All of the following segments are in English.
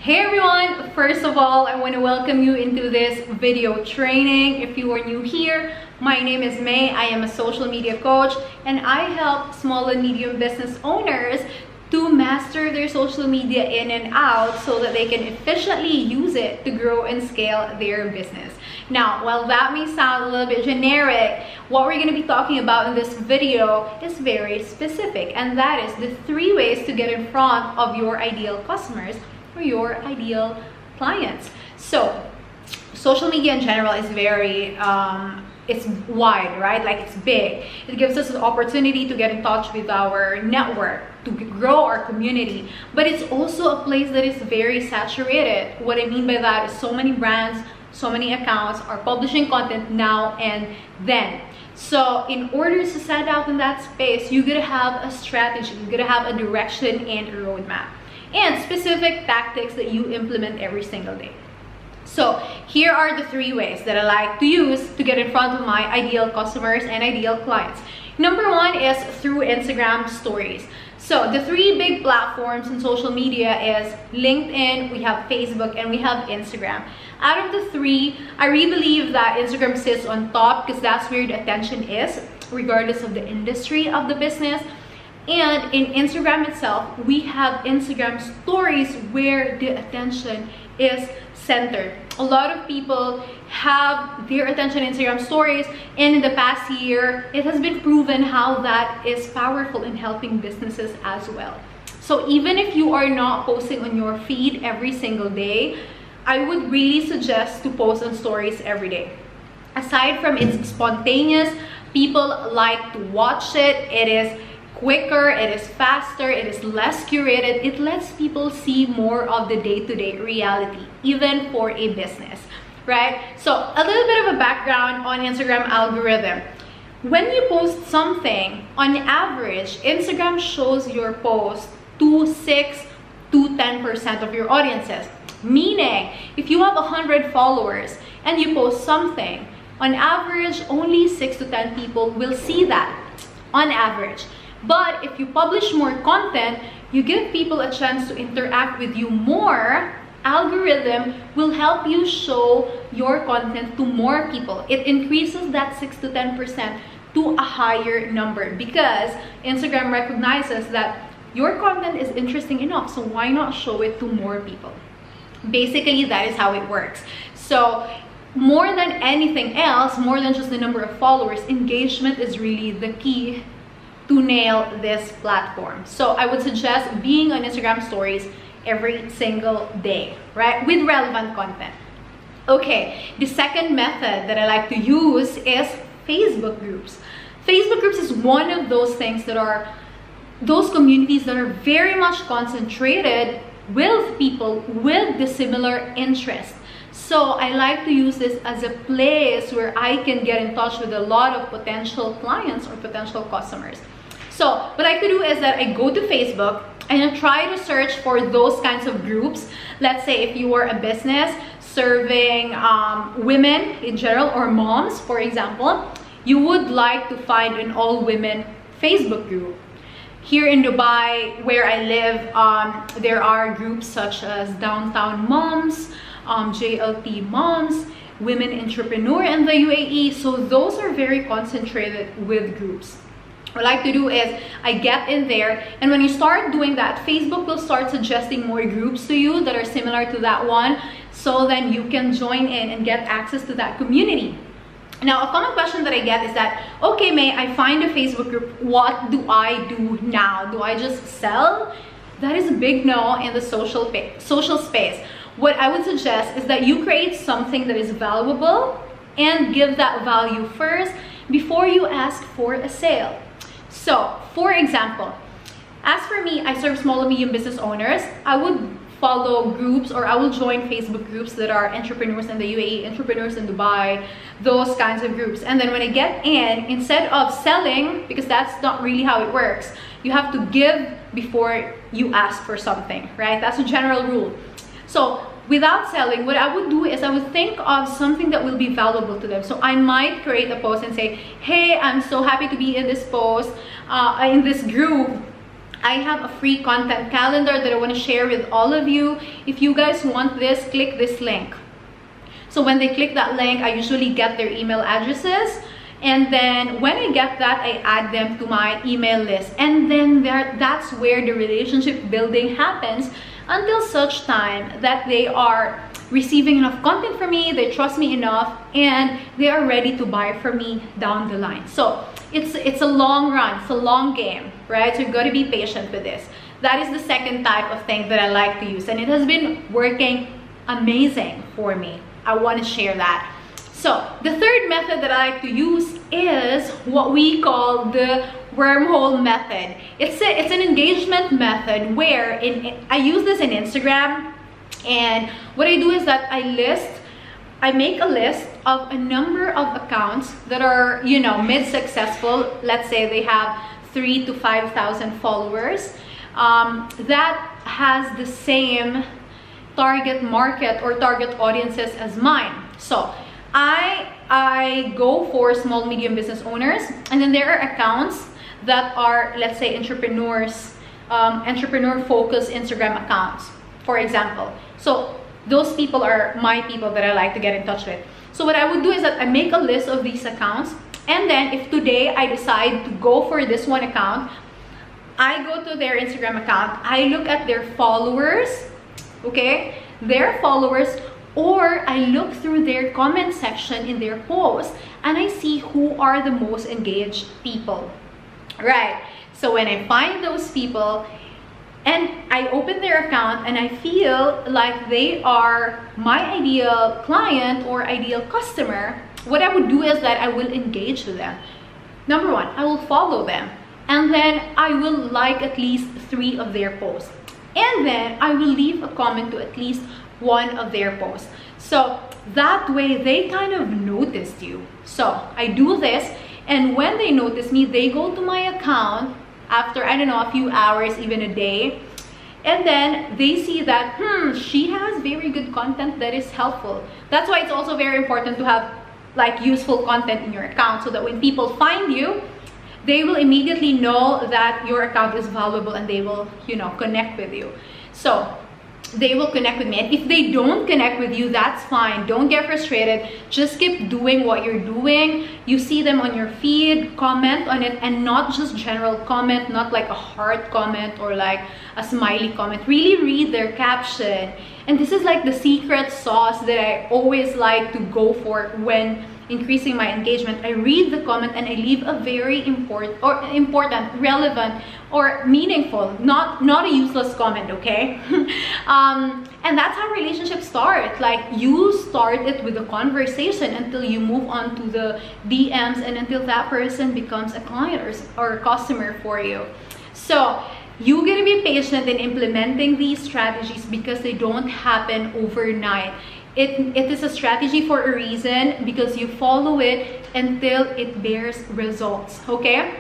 Hey everyone! First of all, I want to welcome you into this video training. If you are new here, my name is May. I am a social media coach and I help small and medium business owners to master their social media in and out so that they can efficiently use it to grow and scale their business. Now, while that may sound a little bit generic, what we're going to be talking about in this video is very specific, and that is the 3 ways to get in front of your ideal customers or your ideal clients. So social media in general is very it's wide, right? Like, it's big. It gives us an opportunity to get in touch with our network, to grow our community, but it's also a place that is very saturated. What I mean by that is so many brands, so many accounts are publishing content now and then. So in order to stand out in that space, you gotta have a strategy, you gotta have a direction and a roadmap, and specific tactics that you implement every single day. So here are the 3 ways that I like to use to get in front of my ideal customers and ideal clients. Number 1 is through Instagram stories. So the 3 big platforms in social media is LinkedIn, we have Facebook, and we have Instagram. Out of the 3, I really believe that Instagram sits on top because that's where the attention is, regardless of the industry of the business. And in Instagram itself, we have Instagram stories where the attention is centered. A lot of people have their attention in Instagram stories, and in the past year, it has been proven how that is powerful in helping businesses as well. So even if you are not posting on your feed every single day, I would really suggest to post on stories every day. Aside from it's spontaneous, people like to watch it, it is quicker, it is faster, it is less curated, it lets people see more of the day-to-day reality, even for a business, right? So a little bit of a background on Instagram algorithm. When you post something, on average, Instagram shows your post to 6 to 10% of your audiences. Meaning, if you have 100 followers and you post something, on average, only 6 to 10 people will see that, on average. But if you publish more content, you give people a chance to interact with you more. Algorithm will help you show your content to more people. It increases that 6 to 10% to a higher number because Instagram recognizes that your content is interesting enough, so why not show it to more people? Basically, that is how it works. So more than anything else, more than just the number of followers, engagement is really the key to nail this platform. So I would suggest being on Instagram stories every single day, right? With relevant content. Okay, the second method that I like to use is Facebook groups. Facebook groups is one of those things that are those communities that are very much concentrated with people with the similar interests. So I like to use this as a place where I can get in touch with a lot of potential clients or potential customers. So what I could do is that I go to Facebook and I try to search for those kinds of groups. Let's say if you are a business serving women in general, or moms, for example, you would like to find an all-women Facebook group. Here in Dubai, where I live, there are groups such as Downtown Moms, JLT Moms, Women Entrepreneur in the UAE. So those are very concentrated with groups. What I like to do is I get in there, and when you start doing that, Facebook will start suggesting more groups to you that are similar to that one, so then you can join in and get access to that community. Now, a common question that I get is that, okay, May, I find a Facebook group, what do I do now? Do I just sell? That is a big no in the social space. What I would suggest is that you create something that is valuable and give that value first before you ask for a sale. So, for example, as for me, I serve small and medium business owners. I would follow groups, or I will join Facebook groups that are entrepreneurs in the UAE, entrepreneurs in Dubai, those kinds of groups. And then when I get in, instead of selling, because that's not really how it works, you have to give before you ask for something, right? That's a general rule. So without selling, what I would do is I would think of something that will be valuable to them. So I might create a post and say, hey, I'm so happy to be in this post, in this group. I have a free content calendar that I want to share with all of you. If you guys want this, click this link. So when they click that link, I usually get their email addresses. And then when I get that, I add them to my email list. And then that's where the relationship building happens until such time that they are receiving enough content from me, they trust me enough, and they are ready to buy from me down the line. So it's a long run, it's a long game, right? So you've got to be patient with this. That is the second type of thing that I like to use, and it has been working amazing for me. I want to share that. So the third method that I like to use is what we call the wormhole method. It's an engagement method where I use this in Instagram, and what I do is that I make a list of a number of accounts that are, you know, mid-successful. Let's say they have 3,000 to 5,000 followers, that has the same target market or target audiences as mine. So I go for small medium business owners, and then there are accounts that are, let's say, entrepreneurs, entrepreneur focused Instagram accounts, for example. So those people are my people that I like to get in touch with. So what I would do is that I make a list of these accounts, and then if today I decide to go for this one account, I go to their Instagram account, I look at their followers, okay, their followers, or I look through their comment section in their posts, and I see who are the most engaged people, right? So when I find those people and I open their account and I feel like they are my ideal client or ideal customer, what I would do is that I will engage with them. Number one, I will follow them, and then I will like at least 3 of their posts, and then I will leave a comment to at least 1 of their posts. So that way they kind of noticed you. So I do this, and when they notice me, they go to my account after, I don't know, a few hours, even a day, and then they see that she has very good content that is helpful. That's why it's also very important to have like useful content in your account, so that when people find you, they will immediately know that your account is valuable, and they will, you know, connect with you. So they will connect with me, and if they don't connect with you, that's fine. Don't get frustrated, just keep doing what you're doing. You see them on your feed, comment on it, and not just general comment, not like a heart comment or like a smiley comment. Really read their caption. And this is like the secret sauce that I always like to go for when increasing my engagement. I read the comment and I leave a very important, relevant, or meaningful, not a useless comment, okay? And that's how relationships start. Like, you start it with a conversation until you move on to the DMs, and until that person becomes a client or a customer for you. So you gotta be patient in implementing these strategies, because they don't happen overnight. It is a strategy for a reason, because you follow it until it bears results, okay?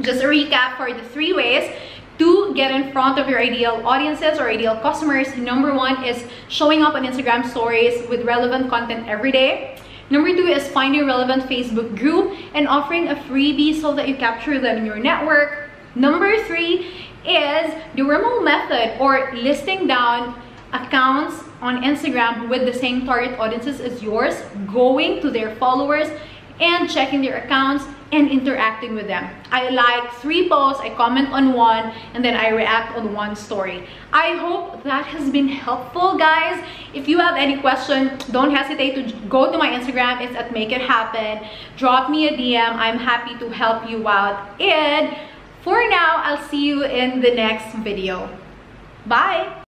Just a recap for the 3 ways to get in front of your ideal audiences or ideal customers. Number 1 is showing up on Instagram stories with relevant content every day. Number 2 is finding a relevant Facebook group and offering a freebie so that you capture them in your network. Number 3 is the wormhole method, or listing down accounts on Instagram with the same target audiences as yours, going to their followers and checking their accounts and interacting with them. I like 3 posts, I comment on 1, and then I react on 1 story. I hope that has been helpful, guys. If you have any question, don't hesitate to go to my Instagram. It's at Make It Happen. Drop me a DM. I'm happy to help you out. And for now, I'll see you in the next video. Bye!